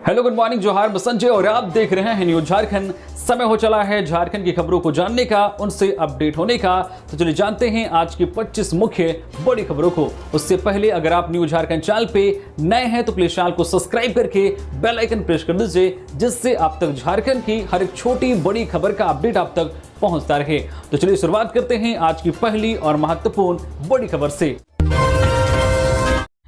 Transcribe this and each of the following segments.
Hello good morning, जोहार, मैं संजय और आप देख रहे हैं न्यूज झारखंड। समय हो चला है झारखंड की खबरों को जानने का, उनसे अपडेट होने का। तो चलिए जानते हैं आज की 25 मुख्य बड़ी खबरों को। उससे पहले अगर आप न्यूज झारखंड चैनल पे नए हैं तो प्लीज चैनल को सब्सक्राइब करके बेल आइकन प्रेस कर दीजिए, जिससे आप तक झारखंड की हर एक छोटी बड़ी खबर का अपडेट आप तक पहुंचता रहे। तो चलिए शुरुआत करते हैं आज की पहली और महत्वपूर्ण बड़ी खबर से।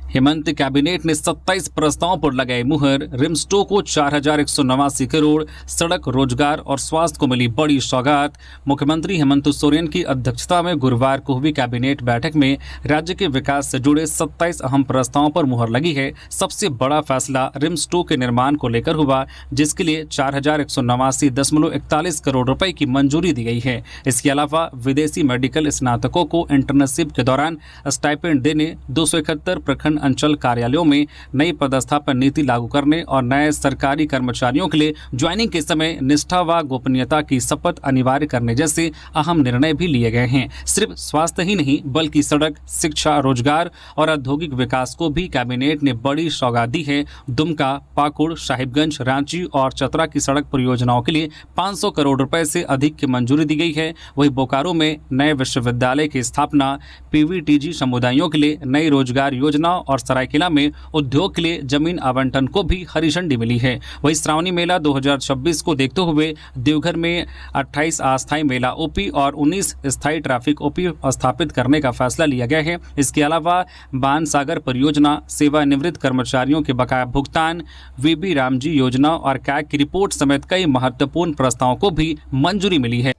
हेमंत कैबिनेट ने 27 प्रस्तावों पर लगाई मुहर। रिम्सटो को 4189 करोड़, सड़क, रोजगार और स्वास्थ्य को मिली बड़ी सौगात। मुख्यमंत्री हेमंत सोरेन की अध्यक्षता में गुरुवार को हुई कैबिनेट बैठक में राज्य के विकास से जुड़े 27 अहम प्रस्तावों पर मुहर लगी है। सबसे बड़ा फैसला रिम्सटो के निर्माण को लेकर हुआ, जिसके लिए 4189.41 करोड़ रुपए की मंजूरी दी गई है। इसके अलावा विदेशी मेडिकल स्नातकों को इंटर्नशिप के दौरान स्टाइपेंड देने, 271 प्रखंड अंचल कार्यालयों में नई पदस्थापन नीति लागू करने और नए सरकारी कर्मचारियों के लिए ज्वाइनिंग के समय निष्ठा व गोपनीयता की शपथ अनिवार्य करने जैसे अहम निर्णय भी लिए गए हैं। सिर्फ स्वास्थ्य ही नहीं बल्कि सड़क, शिक्षा, रोजगार और औद्योगिक विकास को भी कैबिनेट ने बड़ी सौगात दी है। दुमका, पाकुड़, साहिबगंज, रांची और चतरा की सड़क परियोजनाओं के लिए 500 करोड़ रुपए से अधिक की मंजूरी दी गई है। वहीं बोकारो में नए विश्वविद्यालय की स्थापना, पीवीटीजी समुदायों के लिए नई रोजगार योजना और सरायकेला में उद्योग के लिए जमीन आवंटन को भी हरी झंडी मिली है। वहीं श्रावणी मेला 2026 को देखते हुए देवघर में 28 अस्थायी मेला ओपी और 19 स्थायी ट्रैफिक ओपी स्थापित करने का फैसला लिया गया है। इसके अलावा बाण सागर परियोजना, सेवानिवृत्त कर्मचारियों के बकाया भुगतान, वीबी रामजी योजना और कैग की रिपोर्ट समेत कई महत्वपूर्ण प्रस्तावों को भी मंजूरी मिली है।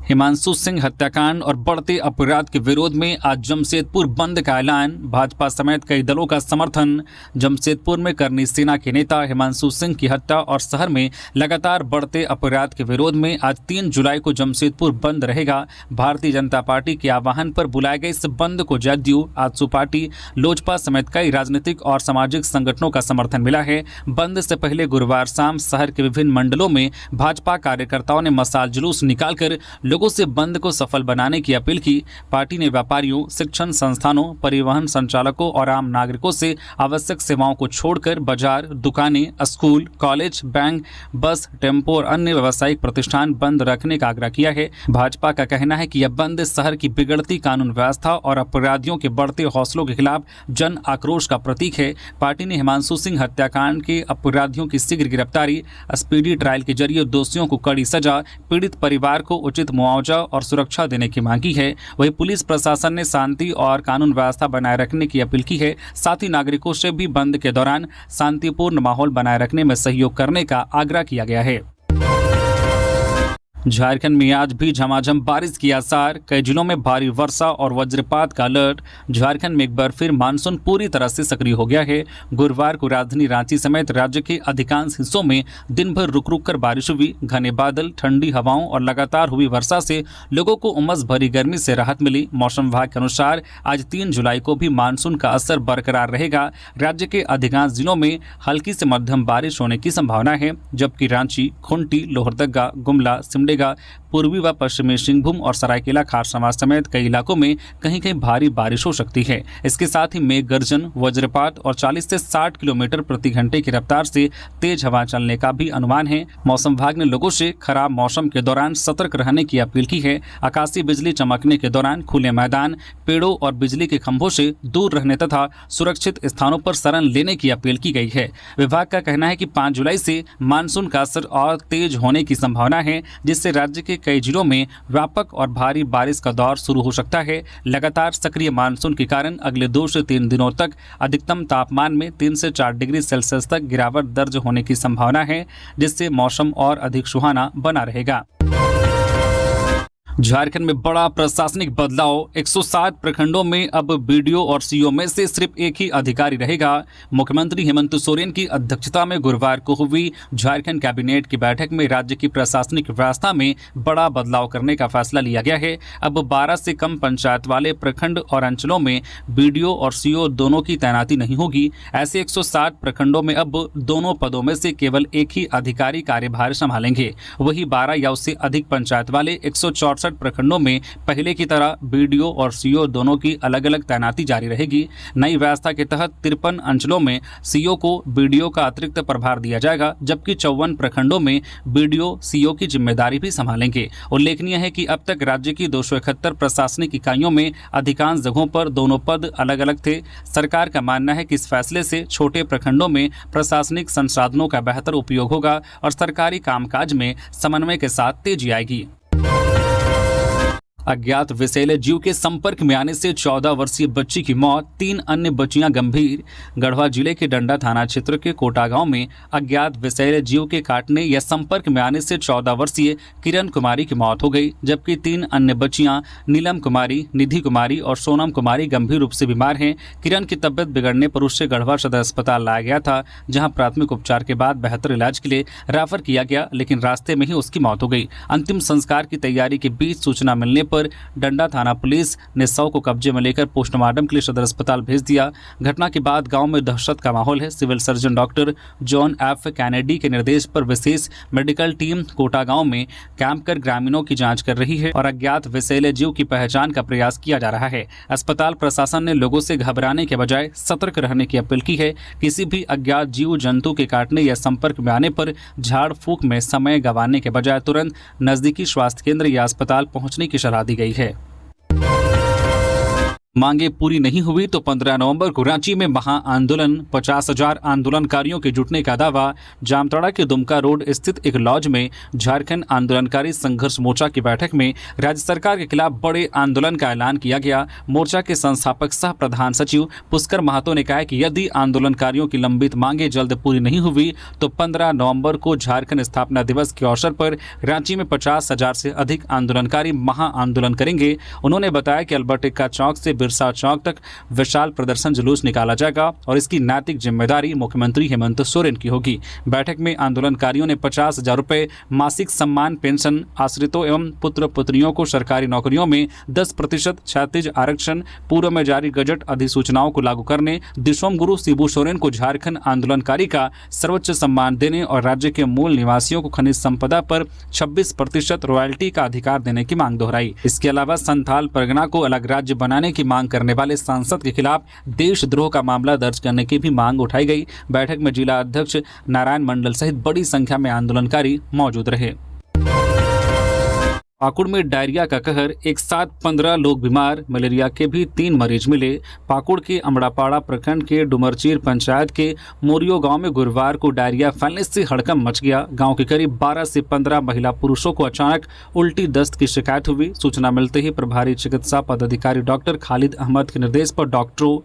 हिमांशु सिंह हत्याकांड और बढ़ते अपराध के विरोध में आज जमशेदपुर बंद का ऐलान। भाजपा समेत कई दलों का समर्थन। जमशेदपुर में करनी सेना के नेता हिमांशु सिंह की हत्या और शहर में लगातार बढ़ते अपराध के विरोध में आज 3 जुलाई को जमशेदपुर बंद रहेगा। भारतीय जनता पार्टी के आह्वान पर बुलाए गए इस बंद को जदयू, आजसू पार्टी, लोजपा समेत कई राजनीतिक और सामाजिक संगठनों का समर्थन मिला है। बंद से पहले गुरुवार शाम शहर के विभिन्न मंडलों में भाजपा कार्यकर्ताओं ने मशाल जुलूस निकालकर लोगों से बंद को सफल बनाने की अपील की। पार्टी ने व्यापारियों, शिक्षण संस्थानों, परिवहन संचालकों और आम नागरिकों से आवश्यक सेवाओं को छोड़कर बाजार, दुकानें, स्कूल, कॉलेज, बैंक, बस, टेम्पो और अन्य व्यावसायिक प्रतिष्ठान बंद रखने का आग्रह किया है। भाजपा का कहना है कि यह बंद शहर की बिगड़ती कानून व्यवस्था और अपराधियों के बढ़ते हौसलों के खिलाफ जन आक्रोश का प्रतीक है। पार्टी ने हिमांशु सिंह हत्याकांड के अपराधियों की शीघ्र गिरफ्तारी, स्पीडी ट्रायल के जरिए दोषियों को कड़ी सजा, पीड़ित परिवार को उचित मुआवजा और सुरक्षा देने की मांग की है। वहीं पुलिस प्रशासन ने शांति और कानून व्यवस्था बनाए रखने की अपील की है। साथ ही नागरिकों से भी बंद के दौरान शांतिपूर्ण माहौल बनाए रखने में सहयोग करने का आग्रह किया गया है। झारखंड में आज भी झमाझम बारिश की आसार। कई जिलों में भारी वर्षा और वज्रपात का अलर्ट। झारखंड में एक बार फिर मानसून पूरी तरह से सक्रिय हो गया है। गुरुवार को राजधानी रांची समेत राज्य के अधिकांश हिस्सों में दिन भर रुक रुक कर बारिश हुई। घने बादल, ठंडी हवाओं और लगातार हुई वर्षा से लोगों को उमस भरी गर्मी से राहत मिली। मौसम विभाग के अनुसार आज 3 जुलाई को भी मानसून का असर बरकरार रहेगा। राज्य के अधिकांश जिलों में हल्की से मध्यम बारिश होने की संभावना है, जबकि रांची, खूंटी, लोहरदगा, गुमला, सिमडेगा, पूर्वी व पश्चिमी सिंहभूम और सरायकेला खारसमां समेत कई इलाकों में कहीं कहीं भारी बारिश हो सकती है। इसके साथ ही मेघ गर्जन, वज्रपात और 40 से 60 किलोमीटर प्रति घंटे की रफ्तार से तेज हवा चलने का भी अनुमान है। मौसम विभाग ने लोगों से खराब मौसम के दौरान सतर्क रहने की अपील की है। आकाशीय बिजली चमकने के दौरान खुले मैदान, पेड़ों और बिजली के खंभों से दूर रहने तथा सुरक्षित स्थानों पर शरण लेने की अपील की गई है। विभाग का कहना है कि 5 जुलाई से मानसून का असर और तेज होने की संभावना है, जिससे राज्य के कई जिलों में व्यापक और भारी बारिश का दौर शुरू हो सकता है। लगातार सक्रिय मानसून के कारण अगले 2 से 3 दिनों तक अधिकतम तापमान में 3 से 4 डिग्री सेल्सियस तक गिरावट दर्ज होने की संभावना है, जिससे मौसम और अधिक सुहाना बना रहेगा। झारखंड में बड़ा प्रशासनिक बदलाव। 107 प्रखंडों में अब बीडीओ और सीओ में से सिर्फ एक ही अधिकारी रहेगा। मुख्यमंत्री हेमंत सोरेन की अध्यक्षता में गुरुवार को हुई झारखंड कैबिनेट की बैठक में राज्य की प्रशासनिक व्यवस्था में बड़ा बदलाव करने का फैसला लिया गया है। अब 12 से कम पंचायत वाले प्रखंड और अंचलों में बीडीओ और सीओ दोनों की तैनाती नहीं होगी। ऐसे 107 प्रखंडों में अब दोनों पदों में से केवल एक ही अधिकारी कार्यभार संभालेंगे। वही 12 या उससे अधिक पंचायत वाले 164 64 प्रखंडों में पहले की तरह बीडीओ और सीओ दोनों की अलग अलग तैनाती जारी रहेगी। नई व्यवस्था के तहत 53 अंचलों में सीओ को बीडीओ का अतिरिक्त प्रभार दिया जाएगा, जबकि 54 प्रखंडों में बीडीओ सीओ की जिम्मेदारी भी संभालेंगे। उल्लेखनीय है कि अब तक राज्य की 271 प्रशासनिक इकाइयों में अधिकांश जगहों पर दोनों पद अलग अलग थे। सरकार का मानना है कि इस फैसले से छोटे प्रखंडों में प्रशासनिक संसाधनों का बेहतर उपयोग होगा और सरकारी कामकाज में समन्वय के साथ तेजी आएगी। अज्ञात विषैले जीव के संपर्क में आने से 14 वर्षीय बच्ची की मौत, 3 अन्य बच्चियां गंभीर। गढ़वा जिले के डंडा थाना क्षेत्र के कोटा गांव में अज्ञात विषैले जीव के काटने या संपर्क में आने से 14 वर्षीय किरण कुमारी की मौत हो गई, जबकि 3 अन्य बच्चियां नीलम कुमारी, निधि कुमारी और सोनम कुमारी गंभीर रूप से बीमार हैं। किरण की तबियत बिगड़ने पर उसे गढ़वा सदर अस्पताल लाया गया था, जहाँ प्राथमिक उपचार के बाद बेहतर इलाज के लिए रेफर किया गया, लेकिन रास्ते में ही उसकी मौत हो गई। अंतिम संस्कार की तैयारी के बीच सूचना मिलने पर डंडा थाना पुलिस ने शव को कब्जे में लेकर पोस्टमार्टम के लिए सदर अस्पताल भेज दिया। घटना के बाद गांव में दहशत का माहौल है। Civil surgeon doctor John F Kennedy के निर्देश पर विशेष मेडिकल टीम कोटा गांव में कैंप कर ग्रामीणों की जांच कर रही है और अज्ञात विषैले जीव की पहचान का प्रयास किया जा रहा है। अस्पताल प्रशासन ने लोगों से घबराने के बजाय सतर्क रहने की अपील की है। किसी भी अज्ञात जीव जंतु के काटने या संपर्क में आने पर झाड़ फूंक में समय गंवाने के बजाय तुरंत नजदीकी स्वास्थ्य केंद्र या अस्पताल पहुंचने की सलाह दी गई है। मांगे पूरी नहीं हुई तो 15 नवंबर को रांची में महाआंदोलन, 50,000 आंदोलनकारियों के जुटने का दावा। जामताड़ा के दुमका रोड स्थित एक लॉज में झारखंड आंदोलनकारी संघर्ष मोर्चा की बैठक में राज्य सरकार के खिलाफ बड़े आंदोलन का ऐलान किया गया। मोर्चा के संस्थापक सह प्रधान सचिव पुष्कर महतो ने कहा कि यदि आंदोलनकारियों की लंबित मांगे जल्द पूरी नहीं हुई तो 15 नवंबर को झारखंड स्थापना दिवस के अवसर पर रांची में 50,000 से अधिक आंदोलनकारी महाआंदोलन करेंगे। उन्होंने बताया कि अल्बर्ट एक्का चौक से बिरसा चौक तक विशाल प्रदर्शन जुलूस निकाला जाएगा और इसकी नैतिक जिम्मेदारी मुख्यमंत्री हेमंत सोरेन की होगी। बैठक में आंदोलनकारियों ने 50,000 रुपए मासिक सम्मान पेंशन, आश्रितों एवं पुत्र पुत्रियों को सरकारी नौकरियों में 10% क्षैतिज आरक्षण, पूर्व में जारी गजट अधिसूचनाओं को लागू करने, दिशोम गुरु शिबू सोरेन को झारखंड आंदोलनकारी का सर्वोच्च सम्मान देने और राज्य के मूल निवासियों को खनिज संपदा पर 26% रॉयल्टी का अधिकार देने की मांग दोहराई। इसके अलावा संथाल परगना को अलग राज्य बनाने की मांग करने वाले सांसद के खिलाफ देशद्रोह का मामला दर्ज करने की भी मांग उठाई गई। बैठक में जिला अध्यक्ष नारायण मंडल सहित बड़ी संख्या में आंदोलनकारी मौजूद रहे। पाकुड़ में डायरिया का कहर, एक साथ 15 लोग बीमार, मलेरिया के भी 3 मरीज मिले। पाकुड़ के अमड़ापाड़ा प्रखंड के डुमरचीर पंचायत के मोरियो गांव में गुरुवार को डायरिया फैलने से हड़कंप मच गया। गांव के करीब 12 से 15 महिला पुरुषों को अचानक उल्टी दस्त की शिकायत हुई। सूचना मिलते ही प्रभारी चिकित्सा पदाधिकारी डॉक्टर खालिद अहमद के निर्देश पर डॉक्टरों,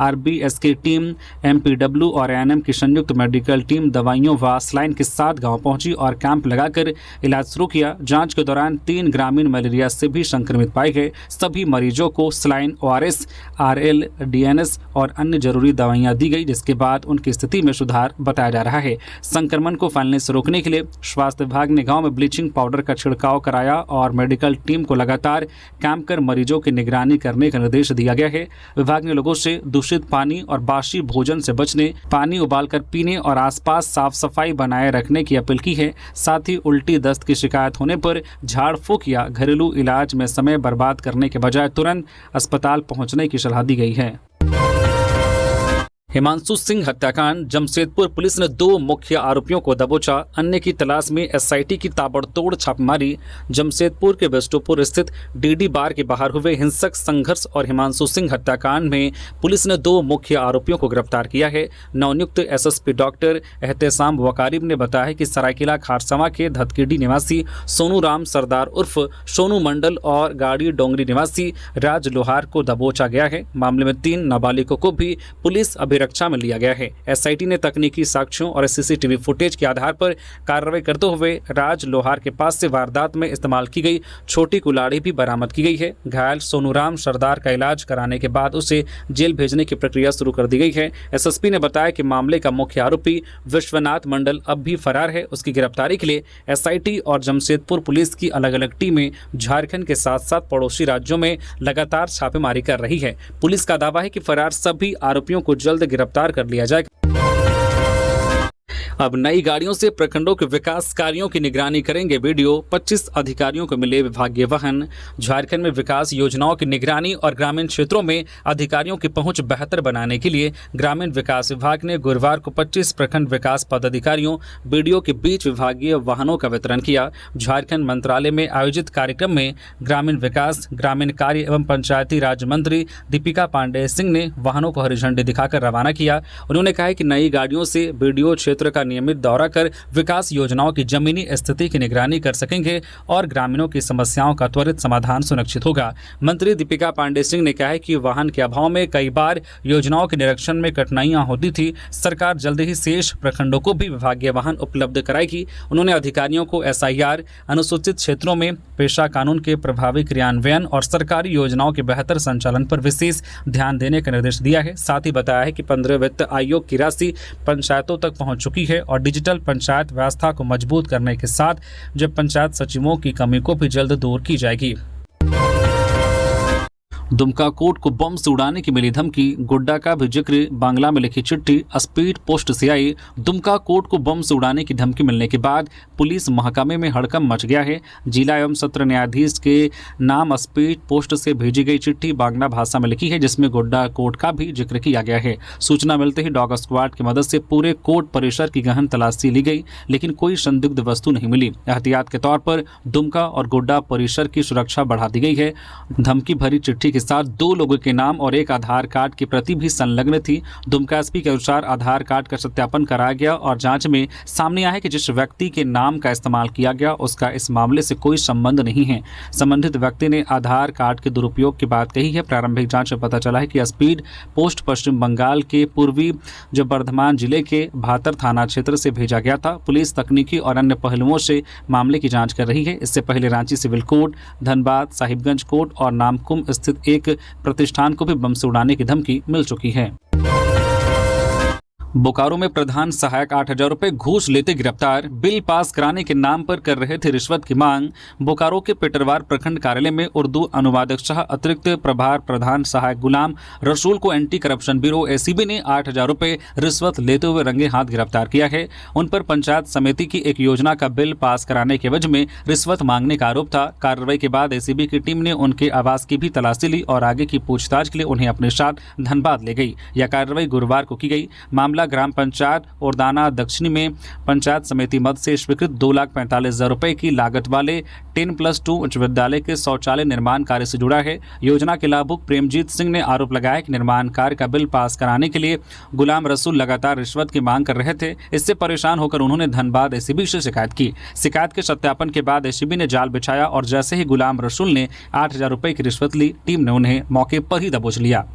RBS की टीम, MPW और ANM की संयुक्त मेडिकल टीम दवाइयों व सलाइन के साथ गाँव पहुंची और कैंप लगाकर इलाज शुरू किया। जाँच के दौरान 3 ग्रामीण मलेरिया से भी संक्रमित पाए गए। सभी मरीजों को सलाइन, ORS, RL, DNS और अन्य जरूरी दवाइयां दी गई, जिसके बाद उनकी स्थिति में सुधार बताया जा रहा है। संक्रमण को फैलने से रोकने के लिए स्वास्थ्य विभाग ने गांव में ब्लीचिंग पाउडर का छिड़काव कराया और मेडिकल टीम को लगातार कैंप कर मरीजों की निगरानी करने का निर्देश दिया गया है। विभाग ने लोगों से दूषित पानी और बासी भोजन से बचने, पानी उबालकर पीने और आसपास साफ सफाई बनाए रखने की अपील की है। साथ ही उल्टी दस्त की शिकायत होने पर झाड़ फूंक या घरेलू इलाज में समय बर्बाद करने के बजाय तुरंत अस्पताल पहुंचने की सलाह दी गई है। हिमांशु सिंह हत्याकांड, जमशेदपुर पुलिस ने 2 मुख्य आरोपियों को दबोचा। अन्य की तलाश में SIT की ताबड़तोड़ छापेमारी। जमशेदपुर के बेस्टोपुर स्थित DD बार के बाहर हुए हिंसक संघर्ष और हिमांशु सिंह हत्याकांड में पुलिस ने 2 मुख्य आरोपियों को गिरफ्तार किया है। नवनियुक्त SSP डॉक्टर एहतेशाम वकारिब ने बताया कि सरायकेला खारसवा के धतकीडी निवासी सोनू राम सरदार उर्फ सोनू मंडल और गाड़ी डोंगरी निवासी राज लोहार को दबोचा गया है। मामले में 3 नाबालिगों को भी पुलिस अभिरक्षा में लिया गया है। SIT ने तकनीकी साक्ष्यों और CCTV फुटेज के आधार पर कार्रवाई करते हुए राज लोहार के पास से वारदात में इस्तेमाल की गई छोटी कुल्हाड़ी भी बरामद की गई है। घायल सोनूराम सरदार का इलाज कराने के बाद उसे जेल भेजने की प्रक्रिया शुरू कर दी गई है। SSP ने बताया कि मामले का मुख्य आरोपी विश्वनाथ मंडल अब भी फरार है। उसकी गिरफ्तारी के लिए SIT और जमशेदपुर पुलिस की अलग अलग टीमें झारखंड के साथ साथ पड़ोसी राज्यों में लगातार छापेमारी कर रही है। पुलिस का दावा है कि फरार सभी आरोपियों को जल्द गिरफ्तार कर लिया जाएगा। अब नई गाड़ियों से प्रखंडों के विकास कार्यों की निगरानी करेंगे वीडियो। 25 अधिकारियों को मिले विभागीय वाहन। झारखंड में विकास योजनाओं की निगरानी और ग्रामीण क्षेत्रों में अधिकारियों की पहुंच बेहतर बनाने के लिए ग्रामीण विकास विभाग ने गुरुवार को 25 प्रखंड विकास पदाधिकारियों वीडियो के बीच विभागीय वाहनों का वितरण किया। झारखंड मंत्रालय में आयोजित कार्यक्रम में ग्रामीण विकास, ग्रामीण कार्य एवं पंचायती राज मंत्री दीपिका पांडेय सिंह ने वाहनों को हरी झंडी दिखाकर रवाना किया। उन्होंने कहा कि नई गाड़ियों से वीडियो क्षेत्र का नियमित दौरा कर विकास योजनाओं की जमीनी स्थिति की निगरानी कर सकेंगे और ग्रामीणों की समस्याओं का त्वरित समाधान सुनिश्चित होगा। मंत्री दीपिका पांडेय सिंह ने कहा कि वाहन के अभाव में कई बार योजनाओं के निरीक्षण में कठिनाइयां होती थी। सरकार जल्द ही शेष प्रखंडों को भी विभागीय वाहन उपलब्ध कराएगी। उन्होंने अधिकारियों को SIR, अनुसूचित क्षेत्रों में पेशा कानून के प्रभावी क्रियान्वयन और सरकारी योजनाओं के बेहतर संचालन पर विशेष ध्यान देने का निर्देश दिया है। साथ ही बताया है कि 15 वित्त आयोग की राशि पंचायतों तक पहुंच चुकी है और डिजिटल पंचायत व्यवस्था को मजबूत करने के साथ जब पंचायत सचिवों की कमी को भी जल्द दूर की जाएगी। दुमका कोर्ट को बम से उड़ाने की मिली धमकी। गोड्डा का भी जिक्र, बांग्ला में लिखी चिट्ठी स्पीड पोस्ट से आई। दुमका कोर्ट को बम से उड़ाने की धमकी मिलने के बाद पुलिस महकमे में हड़कंप मच गया है। जिला एवं सत्र न्यायाधीश के नाम स्पीड पोस्ट से भेजी गई चिट्ठी बांग्ला भाषा में लिखी है, जिसमें गोड्डा कोर्ट का भी जिक्र किया गया है। सूचना मिलते ही डॉग स्क्वाड की मदद से पूरे कोर्ट परिसर की गहन तलाशी ली गई, लेकिन कोई संदिग्ध वस्तु नहीं मिली। एहतियात के तौर पर दुमका और गोड्डा परिसर की सुरक्षा बढ़ा दी गई है। धमकी भरी चिट्ठी के साथ 2 लोगों के नाम और एक आधार कार्ड की प्रति भी संलग्न थी। दुमका SP के अनुसार आधार कार्ड का सत्यापन कराया गया और जांच में सामने आया है कि जिस व्यक्ति के नाम का इस्तेमाल किया गया उसका इस मामले से कोई संबंध नहीं है। संबंधित व्यक्ति ने आधार कार्ड के दुरुपयोग की बात कही है। प्रारंभिक जांच में पता चला है कि स्पीड पोस्ट पश्चिम बंगाल के पूर्वी जो बर्धमान जिले के भातर थाना क्षेत्र से भेजा गया था। पुलिस तकनीकी और अन्य पहलुओं से मामले की जांच कर रही है। इससे पहले Ranchi civil court, Dhanbad, Sahibganj court और नामकुम स्थित एक प्रतिष्ठान को भी बम से उड़ाने की धमकी मिल चुकी है। बोकारो में प्रधान सहायक 8,000 रुपए घूस लेते गिरफ्तार। बिल पास कराने के नाम पर कर रहे थे रिश्वत की मांग। बोकारो के पेटरवार प्रखंड कार्यालय में उर्दू अनुवादक सह अतिरिक्त प्रभार प्रधान सहायक गुलाम रसूल को एंटी करप्शन ब्यूरो ACB ने 8,000 रुपए रिश्वत लेते हुए रंगे हाथ गिरफ्तार किया है। उन पर पंचायत समिति की एक योजना का बिल पास कराने के एवज में रिश्वत मांगने का आरोप था। कार्रवाई के बाद ACB की टीम ने उनके आवास की भी तलाशी ली और आगे की पूछताछ के लिए उन्हें अपने साथ धनबाद ले गई। यह कार्रवाई गुरुवार को की गई। मामला ग्राम पंचायत ओरदाना दक्षिणी में पंचायत समिति मद से स्वीकृत 2,45,000 रुपए की लागत वाले 10+2 उच्च विद्यालय के शौचालय निर्माण कार्य से जुड़ा है। योजना के लाभुक प्रेमजीत सिंह ने आरोप लगाया कि निर्माण कार्य का बिल पास कराने के लिए गुलाम रसूल लगातार रिश्वत की मांग कर रहे थे। इससे परेशान होकर उन्होंने धनबाद ACB से शिकायत की। शिकायत के सत्यापन के बाद ACB ने जाल बिछाया और जैसे ही गुलाम रसूल ने 8,000 रुपए की रिश्वत ली, टीम ने उन्हें मौके पर ही दबोच लिया।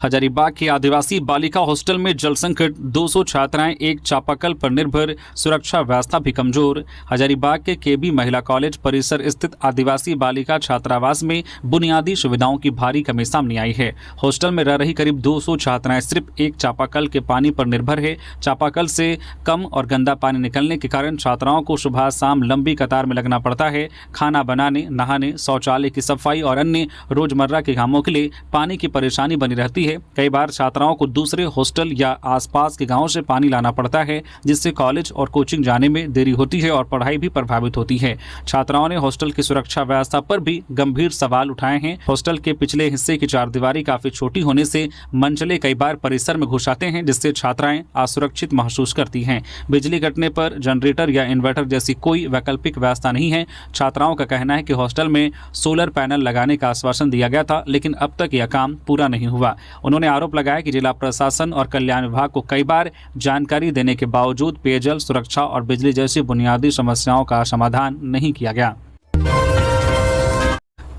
हजारीबाग के आदिवासी बालिका हॉस्टल में जल संकट, 200 छात्राएं एक चापाकल पर निर्भर, सुरक्षा व्यवस्था भी कमजोर। हजारीबाग के KB महिला कॉलेज परिसर स्थित आदिवासी बालिका छात्रावास में बुनियादी सुविधाओं की भारी कमी सामने आई है। हॉस्टल में रह रही करीब 200 छात्राएं सिर्फ एक चापाकल के पानी पर निर्भर है। चापाकल से कम और गंदा पानी निकलने के कारण छात्राओं को सुबह शाम लंबी कतार में लगना पड़ता है। खाना बनाने, नहाने, शौचालय की सफाई और अन्य रोजमर्रा के कामों के लिए पानी की परेशानी बनी रहती है। कई बार छात्राओं को दूसरे हॉस्टल या आसपास के गांवों से पानी लाना पड़ता है, जिससे कॉलेज और कोचिंग जाने में देरी होती है और पढ़ाई भी प्रभावित होती है। छात्राओं ने हॉस्टल की सुरक्षा व्यवस्था पर भी गंभीर सवाल उठाए हैं। हॉस्टल के पिछले हिस्से की चारदीवारी काफी छोटी होने से मंचले कई बार परिसर में घुस आते हैं, जिससे छात्राएं असुरक्षित महसूस करती हैं। बिजली कटने पर जनरेटर या इन्वर्टर जैसी कोई वैकल्पिक व्यवस्था नहीं है। छात्राओं का कहना है कि हॉस्टल में सोलर पैनल लगाने का आश्वासन दिया गया था, लेकिन अब तक यह काम पूरा नहीं हुआ। उन्होंने आरोप लगाया कि जिला प्रशासन और कल्याण विभाग को कई बार जानकारी देने के बावजूद पेयजल, सुरक्षा और बिजली जैसी बुनियादी समस्याओं का समाधान नहीं किया गया।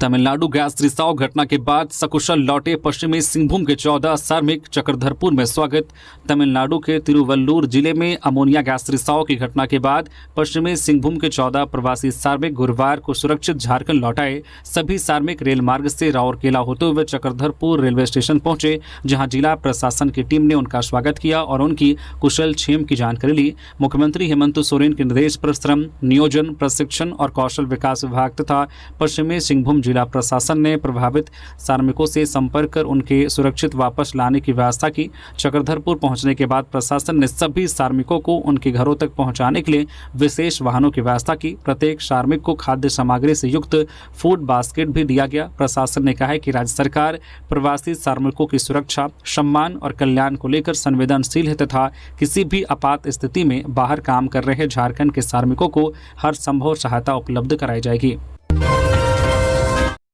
तमिलनाडु गैस रिसाव घटना के बाद सकुशल लौटे पश्चिमी सिंहभूम के 14 श्रमिक, चक्रधरपुर में स्वागत। तमिलनाडु के तिरुवल्लुर जिले में अमोनिया गैस रिसाव की घटना के बाद पश्चिमी सिंहभूम के 14 प्रवासी श्रमिक गुरुवार को सुरक्षित झारखंड लौट आए। सभी श्रमिक रेल मार्ग से राउरकेला होते हुए चक्रधरपुर रेलवे स्टेशन पहुंचे, जहां जिला प्रशासन की टीम ने उनका स्वागत किया और उनकी कुशल क्षेम की जानकारी ली। मुख्यमंत्री हेमंत सोरेन के निर्देश पर श्रम, नियोजन, प्रशिक्षण और कौशल विकास विभाग तथा पश्चिमी सिंहभूम जिला प्रशासन ने प्रभावित श्रमिकों से संपर्क कर उनके सुरक्षित वापस लाने की व्यवस्था की। चक्रधरपुर पहुंचने के बाद प्रशासन ने सभी श्रमिकों को उनके घरों तक पहुंचाने के लिए विशेष वाहनों की व्यवस्था की। प्रत्येक श्रमिक को खाद्य सामग्री से युक्त फूड बास्केट भी दिया गया। प्रशासन ने कहा है कि राज्य सरकार प्रवासी श्रमिकों की सुरक्षा, सम्मान और कल्याण को लेकर संवेदनशील है तथा किसी भी आपात स्थिति में बाहर काम कर रहे झारखंड के श्रमिकों को हर संभव सहायता उपलब्ध कराई जाएगी।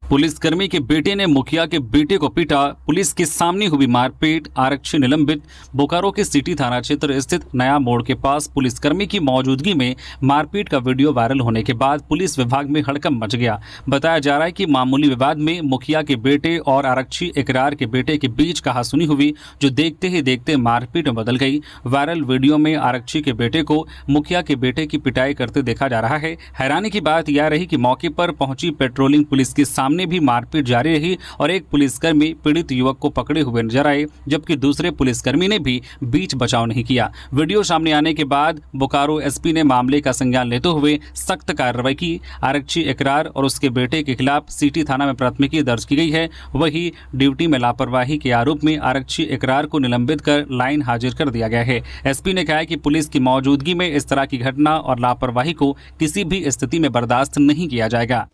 पुलिसकर्मी के बेटे ने मुखिया के बेटे को पीटा, पुलिस के सामने हुई मारपीट, आरक्षी निलंबित। बोकारो के सिटी थाना क्षेत्र स्थित नया मोड़ के पास पुलिसकर्मी की मौजूदगी में मारपीट का वीडियो वायरल होने के बाद पुलिस विभाग में हड़कंप मच गया। बताया जा रहा है कि मामूली विवाद में मुखिया के बेटे और आरक्षी इकरार के बेटे के बीच कहासुनी हुई, जो देखते ही देखते मारपीट में बदल गई। वायरल वीडियो में आरक्षी के बेटे को मुखिया के बेटे की पिटाई करते देखा जा रहा है। हैरानी की बात यह रही कि मौके पर पहुंची पेट्रोलिंग पुलिस के सामने भी मारपीट जारी रही और एक पुलिसकर्मी पीड़ित युवक को पकड़े हुए नजर आए, जबकि दूसरे पुलिसकर्मी ने भी बीच बचाव नहीं किया। वीडियो सामने आने के बाद बोकारो एसपी ने मामले का संज्ञान लेते हुए सख्त कार्रवाई की। आरक्षी इकरार और उसके बेटे के खिलाफ सिटी थाना में प्राथमिकी दर्ज की गई है। वहीं ड्यूटी में लापरवाही के आरोप में आरक्षी इकरार को निलंबित कर लाइन हाजिर कर दिया गया है। एसपी ने कहा है कि पुलिस की मौजूदगी में इस तरह की घटना और लापरवाही को किसी भी स्थिति में बर्दाश्त नहीं किया जाएगा।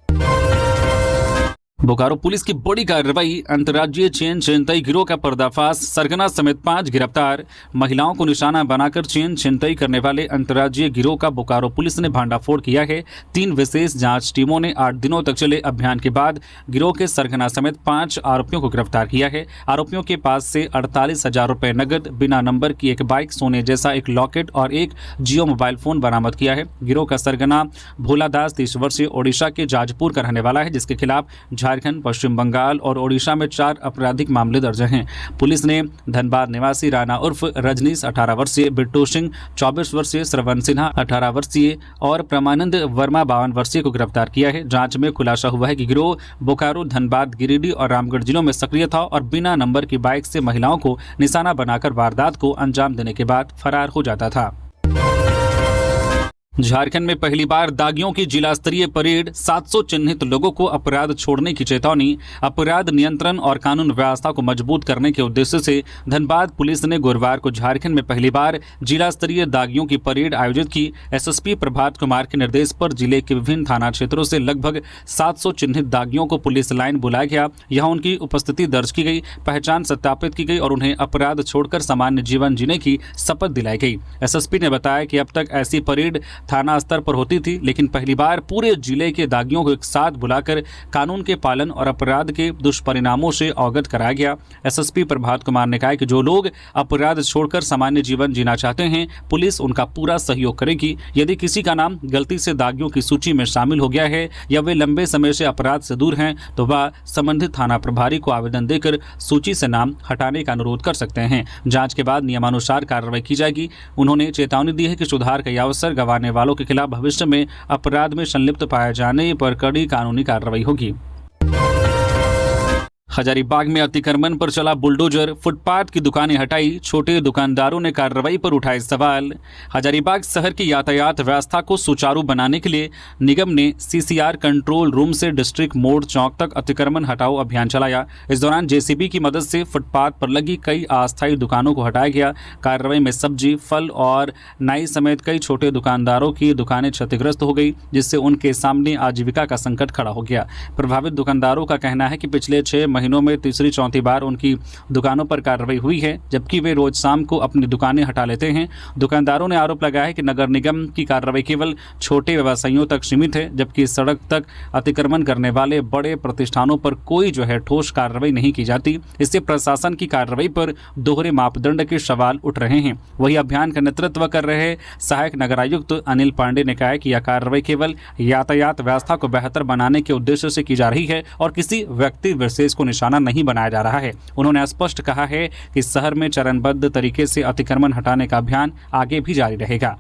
बोकारो पुलिस की बड़ी कार्रवाई, अंतर्राज्यीय चेन छिनतई गिरोह का पर्दाफाश, सरगना समेत 5 गिरफ्तार। महिलाओं को निशाना बनाकर चेन छिनतई करने वाले अंतर्राज्यीय गिरोह का बोकारो पुलिस ने भांडाफोड़ किया है। 3 विशेष जांच टीमों ने 8 दिनों तक चले अभियान के बाद गिरोह के सरगना समेत 5 आरोपियों को गिरफ्तार किया है। आरोपियों के पास से 48,000 रुपए नगद, बिना नंबर की एक बाइक, सोने जैसा एक लॉकेट और एक जियो मोबाइल फोन बरामद किया है। गिरोह का सरगना भोला दास 30 वर्षीय ओडिशा के जाजपुर का रहने वाला है, जिसके खिलाफ झारखंड, पश्चिम बंगाल और ओडिशा में 4 आपराधिक मामले दर्ज हैं। पुलिस ने धनबाद निवासी राणा उर्फ रजनीश 18 वर्षीय, बिट्टू सिंह 24 वर्षीय, श्रवण सिन्हा 18 वर्षीय और प्रमानंद वर्मा 52 वर्षीय को गिरफ्तार किया है। जांच में खुलासा हुआ है कि गिरोह बोकारो, धनबाद, गिरिडीह और रामगढ़ जिलों में सक्रिय था और बिना नंबर की बाइक से महिलाओं को निशाना बनाकर वारदात को अंजाम देने के बाद फरार हो जाता था। झारखंड में पहली बार दागियों की जिला स्तरीय परेड, 700 चिन्हित लोगों को अपराध छोड़ने की चेतावनी। अपराध नियंत्रण और कानून व्यवस्था को मजबूत करने के उद्देश्य से धनबाद पुलिस ने गुरुवार को झारखंड में पहली बार जिला स्तरीय दागियों की परेड आयोजित की। एसएसपी प्रभात कुमार के निर्देश पर जिले के विभिन्न थाना क्षेत्रों से लगभग 700 चिन्हित दागियों को पुलिस लाइन बुलाया गया। यहाँ उनकी उपस्थिति दर्ज की गई, पहचान सत्यापित की गई और उन्हें अपराध छोड़कर सामान्य जीवन जीने की शपथ दिलाई गई। एसएसपी ने बताया कि अब तक ऐसी परेड थाना स्तर पर होती थी, लेकिन पहली बार पूरे जिले के दागियों को एक साथ बुलाकर कानून के पालन और अपराध के दुष्परिणामों से अवगत कराया गया। एसएसपी प्रभात कुमार ने कहा कि जो लोग अपराध छोड़कर सामान्य जीवन जीना चाहते हैं, पुलिस उनका पूरा सहयोग करेगी। यदि किसी का नाम गलती से दागियों की सूची में शामिल हो गया है या वे लंबे समय से अपराध से दूर हैं, तो वह संबंधित थाना प्रभारी को आवेदन देकर सूची से नाम हटाने का अनुरोध कर सकते हैं। जांच के बाद नियमानुसार कार्रवाई की जाएगी। उन्होंने चेतावनी दी है कि सुधार का अवसर गंवाने वालों के खिलाफ भविष्य में अपराध में संलिप्त पाए जाने पर कड़ी कानूनी कार्रवाई होगी। हजारीबाग में अतिक्रमण पर चला बुलडोजर, फुटपाथ की दुकानें हटाई, छोटे दुकानदारों ने कार्रवाई पर उठाए सवाल। हजारीबाग शहर की यातायात व्यवस्था को सुचारू बनाने के लिए निगम ने सीसीआर कंट्रोल रूम से डिस्ट्रिक्ट मोड़ चौक तक अतिक्रमण हटाओ अभियान चलाया। इस दौरान जेसीबी की मदद से फुटपाथ पर लगी कई अस्थायी दुकानों को हटाया गया। कार्रवाई में सब्जी, फल और नाई समेत कई छोटे दुकानदारों की दुकानें क्षतिग्रस्त हो गई, जिससे उनके सामने आजीविका का संकट खड़ा हो गया। प्रभावित दुकानदारों का कहना है कि पिछले 6 महीनों में तीसरी चौथी बार उनकी दुकानों पर कार्रवाई हुई है, जबकि वे रोज शाम को अपनी दुकानें हटा लेते हैं। दुकानदारों ने आरोप लगाया है कि नगर निगम की कार्रवाई केवल छोटे व्यवसायियों तक सीमित है, जबकि सड़क तक अतिक्रमण करने वाले बड़े प्रतिष्ठानों पर कोई ठोस कार्रवाई नहीं की जाती। इससे प्रशासन की कार्रवाई पर दोहरे मापदंड के सवाल उठ रहे हैं। वही अभियान का नेतृत्व कर रहे सहायक नगरायुक्त अनिल पांडे ने कहा कि यह कार्रवाई केवल यातायात व्यवस्था को बेहतर बनाने के उद्देश्य से की जा रही है और किसी व्यक्ति विशेष को निशाना नहीं बनाया जा रहा है। उन्होंने स्पष्ट कहा है कि शहर में चरणबद्ध तरीके से अतिक्रमण हटाने का अभियान आगे भी जारी रहेगा।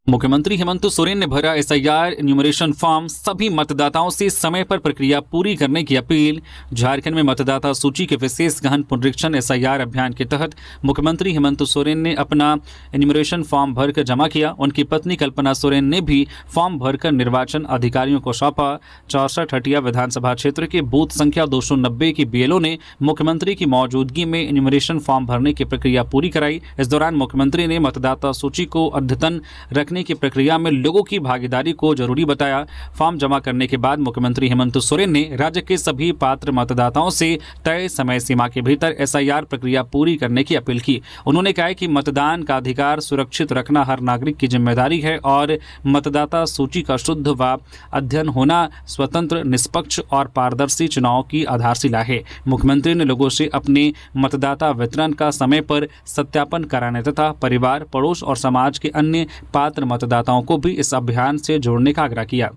मुख्यमंत्री हेमंत सोरेन ने भरा एसआईआर एन्यूमरेशन फॉर्म, सभी मतदाताओं से समय पर प्रक्रिया पूरी करने की अपील। झारखंड में मतदाता सूची के विशेष गहन पुनरीक्षण एसआईआर अभियान के तहत मुख्यमंत्री हेमंत सोरेन ने अपना एन्यूमरेशन फॉर्म भरकर जमा किया। उनकी पत्नी कल्पना सोरेन ने भी फॉर्म भरकर निर्वाचन अधिकारियों को सौंपा। 64 हटिया विधानसभा क्षेत्र के बूथ संख्या 290 की बीएलओ ने मुख्यमंत्री की मौजूदगी में एन्यूमरेशन फॉर्म भरने की प्रक्रिया पूरी कराई। इस दौरान मुख्यमंत्री ने मतदाता सूची को अद्यतन रखने की प्रक्रिया में लोगों की भागीदारी को जरूरी बताया। फॉर्म जमा करने के बाद मुख्यमंत्री हेमंत सोरेन ने राज्य के सभी पात्र मतदाताओं से तय समय सीमा के भीतर एसआईआर प्रक्रिया पूरी करने की अपील की। उन्होंने कहा कि मतदान का अधिकार सुरक्षित रखना हर नागरिक की जिम्मेदारी है और मतदाता सूची का शुद्ध व अध्ययन होना स्वतंत्र, निष्पक्ष और पारदर्शी चुनाव की आधारशिला है। मुख्यमंत्री ने लोगों से अपने मतदाता वितरण का समय पर सत्यापन कराने तथा परिवार, पड़ोस और समाज के अन्य पात्र मतदाताओं को भी इस अभियान से जोड़ने का आग्रह किया।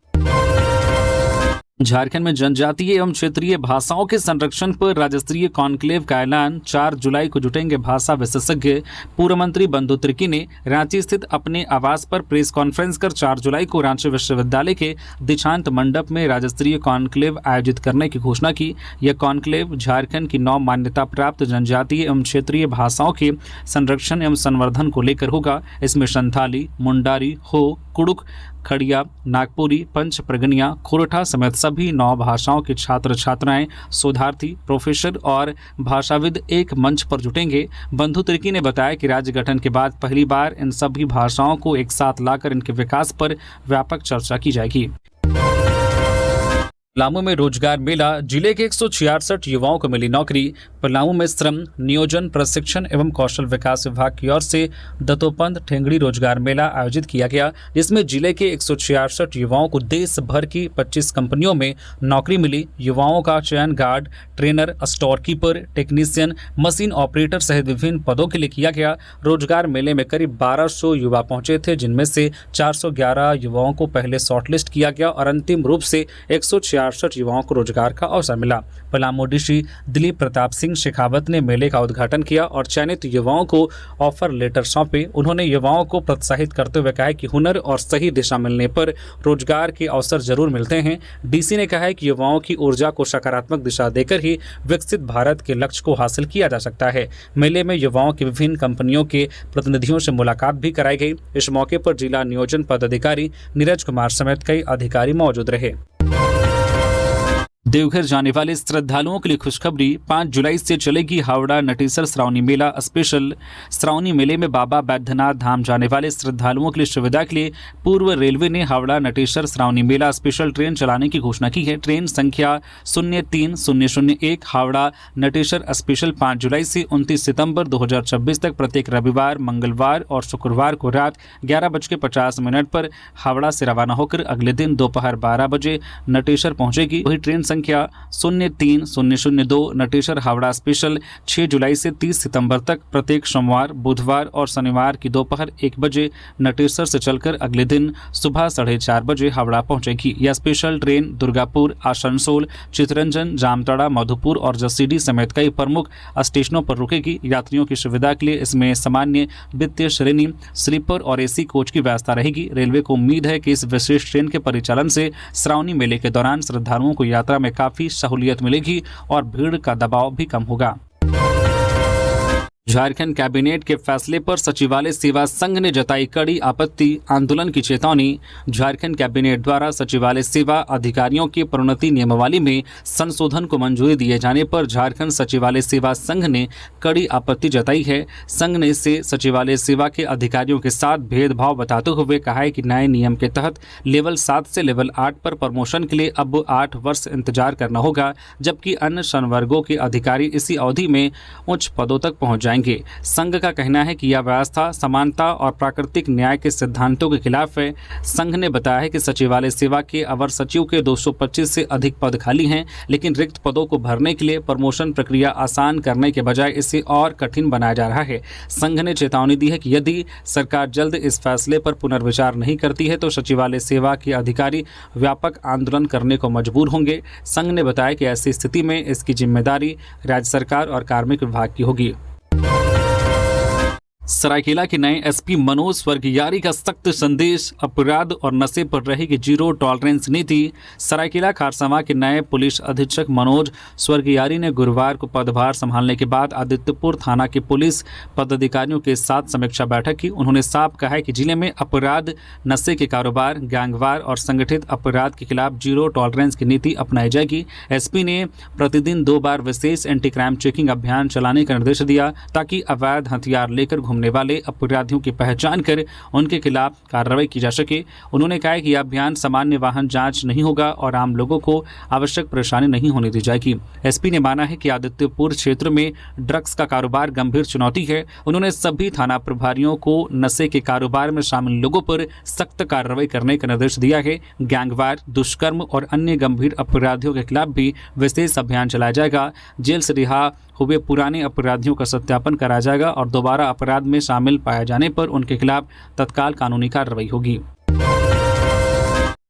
झारखंड में जनजातीय एवं क्षेत्रीय भाषाओं के संरक्षण पर राज्य स्तरीय कॉन्क्लेव का ऐलान। 4 जुलाई को जुटेंगे भाषा विशेषज्ञ। पूर्व मंत्री बंधु तिर्की ने रांची स्थित अपने आवास पर प्रेस कॉन्फ्रेंस कर 4 जुलाई को रांची विश्वविद्यालय के दीक्षांत मंडप में राज्य स्तरीय कॉन्क्लेव आयोजित करने की घोषणा की। यह कॉन्क्लेव झारखंड की 9 मान्यता प्राप्त जनजातीय एवं क्षेत्रीय भाषाओं के संरक्षण एवं संवर्धन को लेकर होगा। इसमें संथाली, मुंडारी, हो, कुड़ुक, खड़िया, नागपुरी, पंच प्रगनिया, खोरठा समेत सभी 9 भाषाओं के छात्र छात्राएं, शोधार्थी, प्रोफेसर और भाषाविद एक मंच पर जुटेंगे। बंधु तिर्की ने बताया कि राज्य गठन के बाद पहली बार इन सभी भाषाओं को एक साथ लाकर इनके विकास पर व्यापक चर्चा की जाएगी। पलामू में रोजगार मेला, जिले के 166 युवाओं को मिली नौकरी। पलामू में श्रम, नियोजन, प्रशिक्षण एवं कौशल विकास विभाग की ओर से दत्तोपंत ठेंगड़ी रोजगार मेला आयोजित किया गया, जिसमें जिले के 166 युवाओं को देश भर की 25 कंपनियों में नौकरी मिली। युवाओं का चयन guard, trainer, store keeper, technician, machine operator सहित विभिन्न पदों के लिए किया गया। रोजगार मेले में करीब 1200 युवा पहुंचे थे, जिनमें से 411 युवाओं को पहले शॉर्टलिस्ट किया गया और अंतिम रूप से 166 युवाओं को रोजगार का अवसर मिला। पलामू डीसी दिलीप प्रताप सिंह शेखावत ने मेले का उद्घाटन किया और चयनित युवाओं को ऑफर लेटर सौंपे। उन्होंने युवाओं को प्रोत्साहित करते हुए कहा कि हुनर और सही दिशा मिलने पर रोजगार के अवसर जरूर मिलते हैं। डीसी ने कहा कि युवाओं की ऊर्जा को सकारात्मक दिशा देकर ही विकसित भारत के लक्ष्य को हासिल किया जा सकता है। मेले में युवाओं की विभिन्न कंपनियों के प्रतिनिधियों से मुलाकात भी कराई गई। इस मौके पर जिला नियोजन पदाधिकारी नीरज कुमार समेत कई अधिकारी मौजूद रहे। देवघर जाने वाले श्रद्धालुओं के लिए खुशखबरी। 5 जुलाई से चलेगी हावड़ा नटेसर श्रावणी मेला स्पेशल। श्रावणी मेले में बाबा बैद्यनाथ धाम जाने वाले श्रद्धालुओं के लिए सुविधा के लिए पूर्व रेलवे ने हावड़ा नटेसर श्रावणी मेला स्पेशल ट्रेन चलाने की घोषणा की है। ट्रेन संख्या 03001 हावड़ा नटेसर स्पेशल 5 जुलाई से 29 सितंबर 2026 तक प्रत्येक रविवार, मंगलवार और शुक्रवार को रात 11:50 पर हावड़ा से रवाना होकर अगले दिन दोपहर 12 बजे नटेसर पहुंचेगी। वही ट्रेन संख्या 03002 नटेसर हावड़ा स्पेशल 6 जुलाई से 30 सितंबर तक प्रत्येक सोमवार, बुधवार और शनिवार की दोपहर 1 बजे नटेसर से चलकर अगले दिन सुबह 4:30 बजे हावड़ा पहुंचेगी। यह स्पेशल ट्रेन दुर्गापुर, आसनसोल, चितरंजन, जामताड़ा, मधुपुर और जसीडीह समेत कई प्रमुख स्टेशनों पर रुकेगी। यात्रियों की सुविधा के लिए इसमें सामान्य, वित्तीय श्रेणी, स्लीपर और एसी कोच की व्यवस्था रहेगी। रेलवे को उम्मीद है कि इस विशेष ट्रेन के परिचालन से श्रावणी मेले के दौरान श्रद्धालुओं को यात्रा में काफी सहूलियत मिलेगी और भीड़ का दबाव भी कम होगा। झारखंड कैबिनेट के फैसले पर सचिवालय सेवा संघ ने जताई कड़ी आपत्ति, आंदोलन की चेतावनी। झारखंड कैबिनेट द्वारा सचिवालय सेवा अधिकारियों की प्रोन्नति नियमावली में संशोधन को मंजूरी दिए जाने पर झारखंड सचिवालय सेवा संघ ने कड़ी आपत्ति जताई है। संघ ने इसे सचिवालय सेवा के अधिकारियों के साथ भेदभाव बताते हुए कहा है कि नए नियम के तहत लेवल 7 से लेवल 8 पर प्रमोशन के लिए अब 8 वर्ष इंतजार करना होगा, जबकि अन्य संवर्गों के अधिकारी इसी अवधि में उच्च पदों तक पहुंच जाएंगे। संघ का कहना है कि यह व्यवस्था समानता और प्राकृतिक न्याय के सिद्धांतों के खिलाफ है। संघ ने बताया है कि सचिवालय सेवा के अवर सचिव के 225 से अधिक पद खाली हैं, लेकिन रिक्त पदों को भरने के लिए प्रमोशन प्रक्रिया आसान करने के बजाय इसे और कठिन बनाया जा रहा है। संघ ने चेतावनी दी है कि यदि सरकार जल्द इस फैसले पर पुनर्विचार नहीं करती है तो सचिवालय सेवा के अधिकारी व्यापक आंदोलन करने को मजबूर होंगे। संघ ने बताया कि ऐसी स्थिति में इसकी जिम्मेदारी राज्य सरकार और कार्मिक विभाग की होगी। सरायकेला के नए एसपी मनोज स्वर्गियारी का सख्त संदेश, अपराध और नशे पर रहेगी जीरो टॉलरेंस नीति। सरायकेला खारसावां के नए पुलिस अधीक्षक मनोज स्वर्गियारी ने गुरुवार को पदभार संभालने के बाद आदित्यपुर थाना के पुलिस पदाधिकारियों के साथ समीक्षा बैठक की। उन्होंने साफ कहा है कि जिले में अपराध, नशे के कारोबार, गैंगवार और संगठित अपराध के खिलाफ जीरो टॉलरेंस की नीति अपनाई जाएगी। एसपी ने प्रतिदिन 2 बार विशेष एंटी क्राइम चेकिंग अभियान चलाने का निर्देश दिया ताकि अवैध हथियार लेकर घूमने वाले अपराधियों की पहचान कर उनके खिलाफ कार्रवाई की जा सके। उन्होंने कहा कि यह अभियान सामान्य वाहन जांच नहीं होगा और आम लोगों को आवश्यक परेशानी नहीं होने दी जाएगी। एसपी ने माना है कि आदित्यपुर क्षेत्र में ड्रग्स का कारोबार गंभीर चुनौती है। उन्होंने सभी थाना प्रभारियों को नशे के कारोबार में शामिल लोगों पर सख्त कार्रवाई करने का निर्देश दिया है। गैंगवार, दुष्कर्म और अन्य गंभीर अपराधियों के खिलाफ भी विशेष अभियान चलाया जाएगा। जेल से रिहा हुए पुराने अपराधियों का सत्यापन कराया जाएगा और दोबारा अपराध में शामिल पाए जाने पर उनके खिलाफ तत्काल कानूनी कार्रवाई होगी।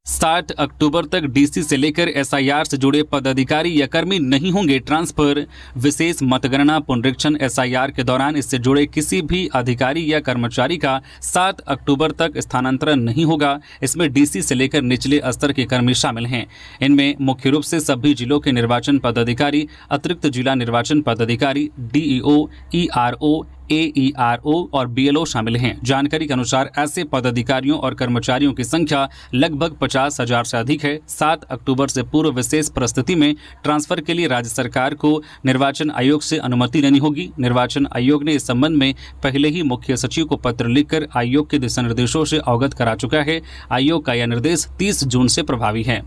7 अक्टूबर तक डीसी से लेकर एसआईआर से जुड़े पदाधिकारी या कर्मी नहीं होंगे ट्रांसफर। विशेष मतगणना पुनरीक्षण एसआईआर के दौरान इससे जुड़े किसी भी अधिकारी या कर्मचारी का 7 अक्टूबर तक स्थानांतरण नहीं होगा। इसमें डीसी से लेकर निचले स्तर के कर्मी शामिल हैं। इनमें मुख्य रूप से सभी जिलों के निर्वाचन पदाधिकारी, अतिरिक्त जिला निर्वाचन पदाधिकारी, डीईओ, ईआरओ, एईआरओ और बीएलओ शामिल हैं। जानकारी के अनुसार ऐसे पदाधिकारियों और कर्मचारियों की संख्या लगभग 50,000 से अधिक है। 7 अक्टूबर से पूर्व विशेष परिस्थिति में ट्रांसफर के लिए राज्य सरकार को निर्वाचन आयोग से अनुमति लेनी होगी। निर्वाचन आयोग ने इस संबंध में पहले ही मुख्य सचिव को पत्र लिखकर आयोग के दिशा निर्देशों से अवगत करा चुका है। आयोग का यह निर्देश 30 जून से प्रभावी है।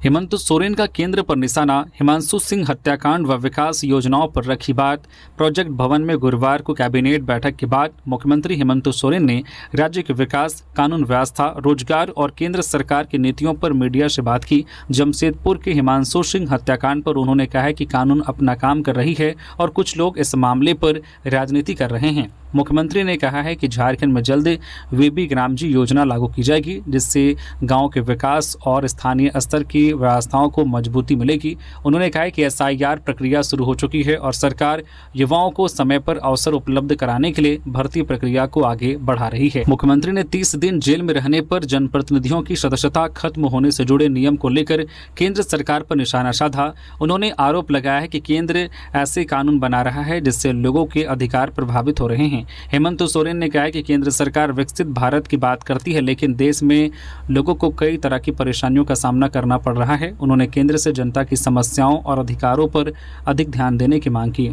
हेमंत सोरेन का केंद्र पर निशाना, हिमांशु सिंह हत्याकांड व विकास योजनाओं पर रखी बात। प्रोजेक्ट भवन में गुरुवार को कैबिनेट बैठक के बाद मुख्यमंत्री हेमंत सोरेन ने राज्य के विकास, कानून व्यवस्था, रोजगार और केंद्र सरकार की नीतियों पर मीडिया से बात की। जमशेदपुर के हिमांशु सिंह हत्याकांड पर उन्होंने कहा है कि कानून अपना काम कर रही है और कुछ लोग इस मामले पर राजनीति कर रहे हैं। मुख्यमंत्री ने कहा है कि झारखंड में जल्द वीबी ग्रामजी योजना लागू की जाएगी, जिससे गांव के विकास और स्थानीय स्तर की व्यवस्थाओं को मजबूती मिलेगी। उन्होंने कहा कि एसआईआर प्रक्रिया शुरू हो चुकी है और सरकार युवाओं को समय पर अवसर उपलब्ध कराने के लिए भर्ती प्रक्रिया को आगे बढ़ा रही है। मुख्यमंत्री ने 30 दिन जेल में रहने पर जनप्रतिनिधियों की सदस्यता खत्म होने से जुड़े नियम को लेकर केंद्र सरकार पर निशाना साधा। उन्होंने आरोप लगाया है कि केंद्र ऐसे कानून बना रहा है जिससे लोगों के अधिकार प्रभावित हो रहे हैं। हेमंत सोरेन ने कहा कि केंद्र सरकार विकसित भारत की बात करती है, लेकिन देश में लोगों को कई तरह की परेशानियों का सामना करना पड़ रहा है। उन्होंने केंद्र से जनता की समस्याओं और अधिकारों पर अधिक ध्यान देने की मांग की।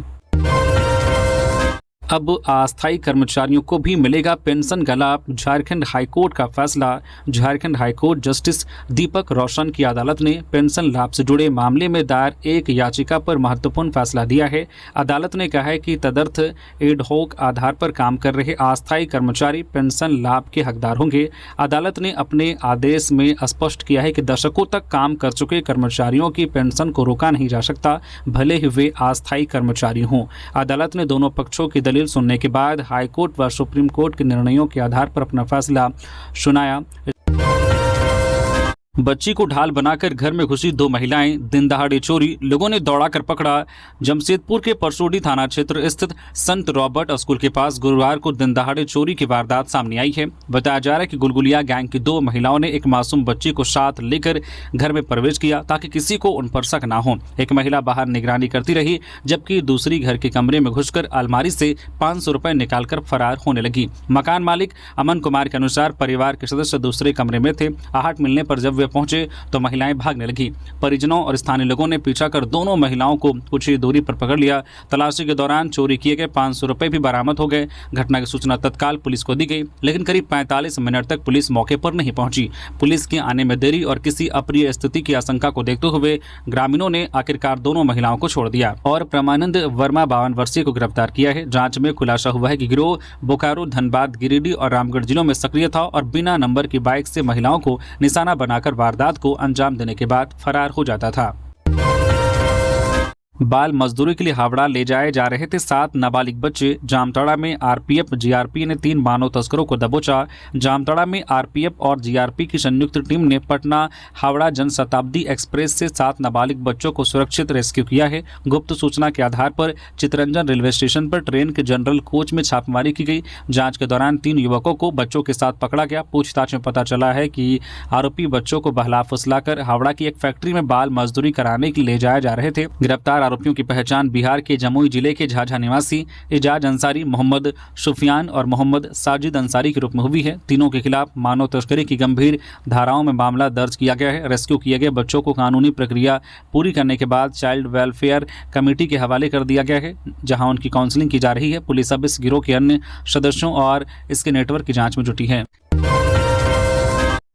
अब अस्थायी कर्मचारियों को भी मिलेगा पेंशन का लाभ, झारखंड हाईकोर्ट का फैसला। झारखंड हाईकोर्ट जस्टिस दीपक रोशन की अदालत ने पेंशन लाभ से जुड़े मामले में दायर एक याचिका पर महत्वपूर्ण फैसला दिया है। अदालत ने कहा है कि तदर्थ एडहॉक आधार पर काम कर रहे अस्थायी कर्मचारी पेंशन लाभ के हकदार होंगे। अदालत ने अपने आदेश में स्पष्ट किया है कि दशकों तक काम कर चुके कर्मचारियों की पेंशन को रोका नहीं जा सकता, भले ही वे अस्थायी कर्मचारी हों। अदालत ने दोनों पक्षों की दलील सुनने के बाद हाईकोर्ट व सुप्रीम कोर्ट के निर्णयों के आधार पर अपना फैसला सुनाया। बच्ची को ढाल बनाकर घर में घुसी 2 महिलाएं, दिन दहाड़े चोरी, लोगों ने दौड़ाकर पकड़ा। जमशेदपुर के परसोडी थाना क्षेत्र स्थित संत रॉबर्ट स्कूल के पास गुरुवार को दिन दहाड़े चोरी की वारदात सामने आई है। बताया जा रहा है कि गुलगुलिया गैंग की 2 महिलाओं ने एक मासूम बच्ची को साथ लेकर घर में प्रवेश किया ताकि किसी को उन पर शक ना हो। एक महिला बाहर निगरानी करती रही, जबकि दूसरी घर के कमरे में घुसकर अलमारी से 500 रुपए निकालकर फरार होने लगी। मकान मालिक अमन कुमार के अनुसार परिवार के सदस्य दूसरे कमरे में थे। आहट मिलने पर जब वे पहुंचे तो महिलाएं भागने लगी। परिजनों और स्थानीय लोगों ने पीछा कर दोनों महिलाओं को कुछ ही दूरी पर पकड़ लिया। तलाशी के दौरान चोरी किए गए 500 रुपए भी बरामद हो गए। घटना की सूचना तत्काल पुलिस को दी गई, लेकिन करीब 45 मिनट तक पुलिस मौके पर नहीं पहुंची। पुलिस के आने में देरी और किसी अप्रिय स्थिति की आशंका को देखते हुए ग्रामीणों ने आखिरकार दोनों महिलाओं को छोड़ दिया और प्रमानंद वर्मा 52 वर्षीय को गिरफ्तार किया है। जांच में खुलासा हुआ है कि गिरोह बोकारो, धनबाद, गिरिडीह और रामगढ़ जिलों में सक्रिय था और बिना नंबर की बाइक से महिलाओं को निशाना बनाकर वारदात को अंजाम देने के बाद फरार हो जाता था। बाल मजदूरी के लिए हावड़ा ले जाए जा रहे थे 7 नाबालिग बच्चे। जामताड़ा में आरपीएफ जीआरपी ने 3 मानव तस्करों को दबोचा। जामताड़ा में आरपीएफ और जीआरपी की संयुक्त टीम ने पटना हावड़ा जनशताब्दी एक्सप्रेस से 7 नाबालिग बच्चों को सुरक्षित रेस्क्यू किया है। गुप्त सूचना के आधार पर चितरंजन रेलवे स्टेशन पर ट्रेन के जनरल कोच में छापेमारी की गई। जाँच के दौरान 3 युवकों को बच्चों के साथ पकड़ा गया। पूछताछ में पता चला है कि आरोपी बच्चों को बहला फुसलाकर हावड़ा की एक फैक्ट्री में बाल मजदूरी कराने के लिए ले जाए जा रहे थे। गिरफ्तार आरोपियों की पहचान बिहार के जमुई जिले के झाझा निवासी एजाज अंसारी, मोहम्मद सुफियान और मोहम्मद साजिद अंसारी के रूप में हुई है। तीनों के खिलाफ मानव तस्करी की गंभीर धाराओं में मामला दर्ज किया गया है। रेस्क्यू किए गए बच्चों को कानूनी प्रक्रिया पूरी करने के बाद चाइल्ड वेलफेयर कमेटी के हवाले कर दिया गया है, जहां उनकी काउंसलिंग की जा रही है। पुलिस अब इस गिरोह के अन्य सदस्यों और इसके नेटवर्क की जांच में जुटी है।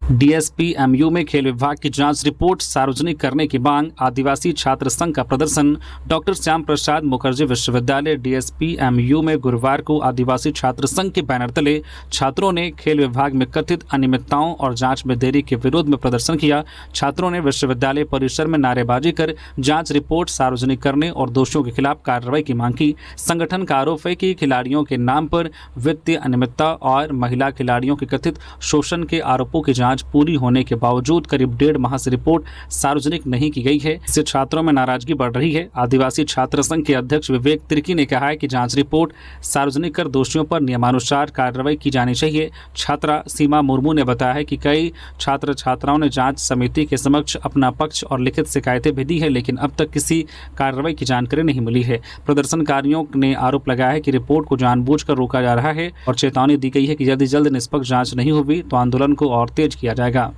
डीएसपीएमयू में खेल विभाग की जांच रिपोर्ट सार्वजनिक करने की मांग। आदिवासी छात्र संघ का प्रदर्शन। डॉक्टर श्याम प्रसाद मुखर्जी विश्वविद्यालय डीएसपीएमयू में गुरुवार को आदिवासी छात्र संघ के बैनर तले छात्रों ने खेल विभाग में कथित अनियमितताओं और जांच में देरी के विरोध में प्रदर्शन किया। छात्रों ने विश्वविद्यालय परिसर में नारेबाजी कर जांच रिपोर्ट सार्वजनिक करने और दोषियों के खिलाफ कार्रवाई की मांग की। संगठन का आरोप है कि खिलाड़ियों के नाम पर वित्तीय अनियमितता और महिला खिलाड़ियों के कथित शोषण के आरोपों की जांच पूरी होने के बावजूद करीब 1.5 माह से रिपोर्ट सार्वजनिक नहीं की गई है। इससे छात्रों में नाराजगी बढ़ रही है। आदिवासी छात्र संघ के अध्यक्ष विवेक तिर्की ने कहा है कि जांच रिपोर्ट सार्वजनिक कर दोषियों पर नियमानुसार कार्रवाई की जानी चाहिए। छात्रा सीमा मुर्मू ने बताया है कि कई छात्र छात्राओं ने जांच समिति के समक्ष अपना पक्ष और लिखित शिकायतें भी दी है, लेकिन अब तक किसी कार्रवाई की जानकारी नहीं मिली है। प्रदर्शनकारियों ने आरोप लगाया है कि रिपोर्ट को जानबूझकर रोका जा रहा है और चेतावनी दी गई है कि यदि जल्द निष्पक्ष जांच नहीं हुई तो आंदोलन को और तेज किया जाएगा।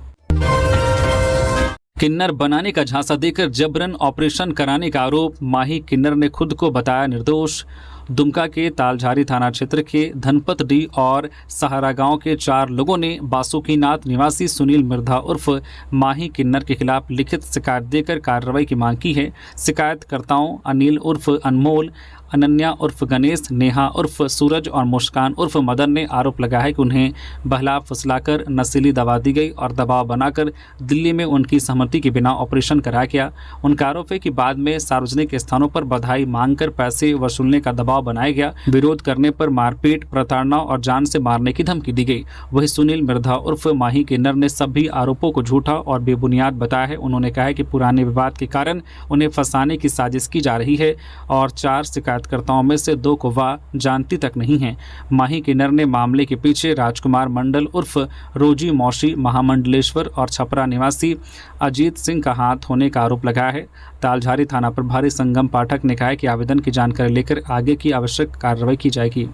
किन्नर बनाने का झांसा देकर जबरन ऑपरेशन कराने का आरोप। माही किन्नर ने खुद को बताया निर्दोष। दुमका के तालझारी थाना क्षेत्र के धनपत डी और सहारा गांव के 4 लोगों ने बासुकीनाथ निवासी सुनील मिर्धा उर्फ माही किन्नर के खिलाफ लिखित शिकायत देकर कार्रवाई की मांग की है। शिकायतकर्ताओं अनिल उर्फ अनमोल, अनन्या उर्फ गणेश, नेहा उर्फ सूरज और मुस्कान उर्फ मदन ने आरोप लगाया है कि उन्हें बहला फुसलाकर नशीली दवा दी गई और दबाव बनाकर दिल्ली में उनकी सहमति के बिना ऑपरेशन कराया गया। उनका आरोप है कि बाद में सार्वजनिक स्थानों पर बधाई मांगकर पैसे वसूलने का दबाव बनाया गया। विरोध करने पर मारपीट, प्रताड़ना और जान से मारने की धमकी दी गई। वही सुनील मिर्धा उर्फ माही किन्नर ने सभी आरोपों को झूठा और बेबुनियाद बताया है। उन्होंने कहा है कि पुराने विवाद के कारण उन्हें फंसाने की साजिश की जा रही है और 4 शिकायतकर्ताओं में से 2 को वह जानती तक नहीं है। माही किन्नर ने मामले के पीछे राजकुमार मंडल उर्फ रोजी मौशी, महामंडलेश्वर और छपरा निवासी अजीत सिंह का हाथ होने का आरोप लगाया है। तालझारी थाना प्रभारी संगम पाठक ने कहा है कि आवेदन की जानकारी लेकर आगे की आवश्यक कार्रवाई की जाएगी।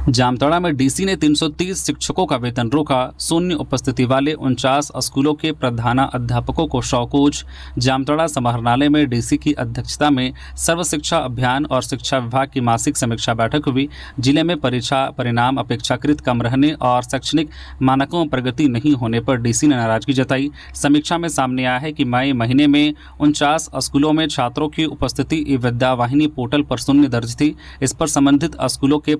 जामताड़ा में डीसी ने 330 शिक्षकों का वेतन रोका। शून्य उपस्थिति वाले 49 स्कूलों के प्रधानाध्यापकों को शौकोज। जामताड़ा समाहरणालय में डीसी की अध्यक्षता में सर्व शिक्षा अभियान और शिक्षा विभाग की मासिक समीक्षा बैठक हुई। जिले में परीक्षा परिणाम अपेक्षाकृत कम रहने और शैक्षणिक मानकों में प्रगति नहीं होने पर डीसी ने नाराजगी जताई। समीक्षा में सामने आया है कि मई महीने में 49 स्कूलों में छात्रों की उपस्थिति विद्या वाहिनी पोर्टल पर शून्य दर्ज थी। इस पर संबंधित स्कूलों के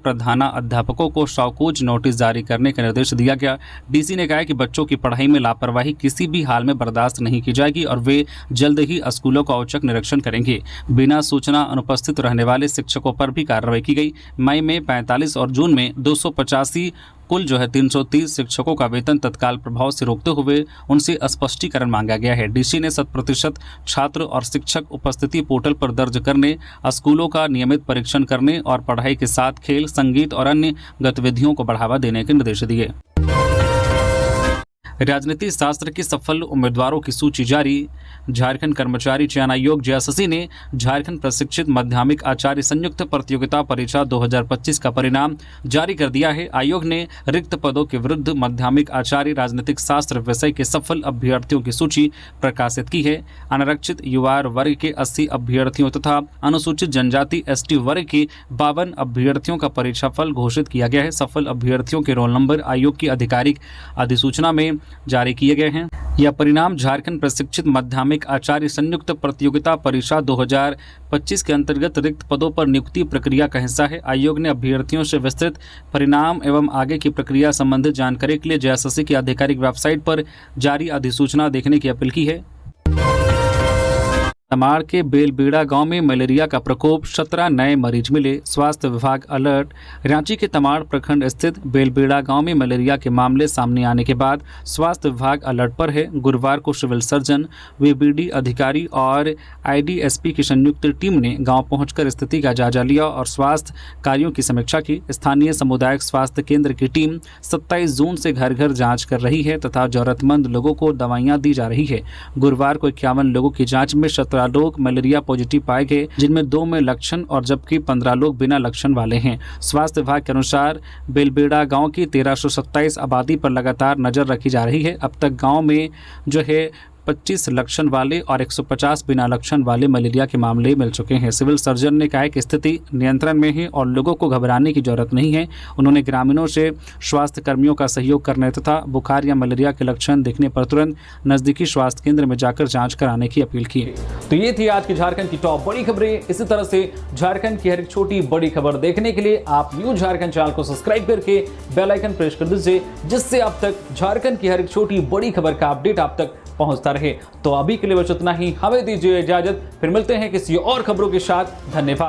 अध्यापकों को शौकोज नोटिस जारी करने का निर्देश दिया गया। डीसी ने कहा कि बच्चों की पढ़ाई में लापरवाही किसी भी हाल में बर्दाश्त नहीं की जाएगी और वे जल्द ही स्कूलों का औचक निरीक्षण करेंगे। बिना सूचना अनुपस्थित रहने वाले शिक्षकों पर भी कार्रवाई की गई। मई में 45 और जून में 285 कुल 330 शिक्षकों का वेतन तत्काल प्रभाव से रोकते हुए उनसे स्पष्टीकरण मांगा गया है। डीसी ने 100% छात्र और शिक्षक उपस्थिति पोर्टल पर दर्ज करने, स्कूलों का नियमित परीक्षण करने और पढ़ाई के साथ खेल, संगीत और अन्य गतिविधियों को बढ़ावा देने के निर्देश दिए। राजनीति शास्त्र के सफल उम्मीदवारों की सूची जारी। झारखंड कर्मचारी चयन आयोग जेएसएससी ने झारखंड प्रशिक्षित माध्यमिक आचार्य संयुक्त प्रतियोगिता परीक्षा 2025 का परिणाम जारी कर दिया है। आयोग ने रिक्त पदों के विरुद्ध माध्यमिक आचार्य राजनीतिक शास्त्र विषय के सफल अभ्यर्थियों की सूची प्रकाशित की है। अनारक्षित युवा वर्ग के 80 अभ्यर्थियों तथा अनुसूचित जनजाति एसटी वर्ग के 52 अभ्यर्थियों का परीक्षाफल घोषित किया गया है। सफल अभ्यर्थियों के रोल नंबर आयोग की आधिकारिक अधिसूचना में जारी किए गए हैं। यह परिणाम झारखंड प्रशिक्षित माध्यमिक आचार्य संयुक्त प्रतियोगिता परीक्षा 2025 के अंतर्गत रिक्त पदों पर नियुक्ति प्रक्रिया का हिस्सा है। आयोग ने अभ्यर्थियों से विस्तृत परिणाम एवं आगे की प्रक्रिया संबंधित जानकारी के लिए जेएसएससी की आधिकारिक वेबसाइट पर जारी अधिसूचना देखने की अपील की है। तमाड़ के बेलबीड़ा गांव में मलेरिया का प्रकोप, 17 नए मरीज मिले, स्वास्थ्य विभाग अलर्ट। रांची के तमाड़ प्रखंड स्थित बेलबीड़ा गांव में मलेरिया के मामले सामने आने के बाद स्वास्थ्य विभाग अलर्ट पर है। गुरुवार को सिविल सर्जन, वीबीडी अधिकारी और आईडीएसपी की संयुक्त टीम ने गांव पहुंचकर स्थिति का जायजा लिया और स्वास्थ्य कार्यों की समीक्षा की। स्थानीय सामुदायिक स्वास्थ्य केंद्र की टीम 27 जून से घर घर जाँच कर रही है तथा जरूरतमंद लोगों को दवाइयाँ दी जा रही है। गुरुवार को 51 लोगों की जाँच में 17 लोग मलेरिया पॉजिटिव पाए गए, जिनमें 2 में लक्षण और जबकि 15 लोग बिना लक्षण वाले हैं। स्वास्थ्य विभाग के अनुसार बेलबेड़ा गांव की 1327 आबादी पर लगातार नजर रखी जा रही है। अब तक गांव में जो है 25 लक्षण वाले और 150 बिना लक्षण वाले मलेरिया के मामले मिल चुके हैं। सिविल सर्जन ने कहा कि स्थिति नियंत्रण में है और लोगों को घबराने की जरूरत नहीं है। उन्होंने ग्रामीणों से स्वास्थ्य कर्मियों का सहयोग करने तथा बुखार या मलेरिया के लक्षण दिखने पर तुरंत नजदीकी स्वास्थ्य केंद्र में जाकर जांच कराने की अपील की। तो ये थी आज की झारखंड की टॉप बड़ी खबरें। इसी तरह से झारखंड की हर एक छोटी बड़ी खबर देखने के लिए आप न्यूज झारखंड चैनल को सब्सक्राइब करके बेल आइकन प्रेस कर दीजिए, जिससे अब तक झारखंड की हर एक छोटी बड़ी खबर का अपडेट आप तक पहुंचता रहे। तो अभी के लिए बस इतना ही, हमें दीजिए इजाजत, फिर मिलते हैं किसी और खबरों के साथ। धन्यवाद।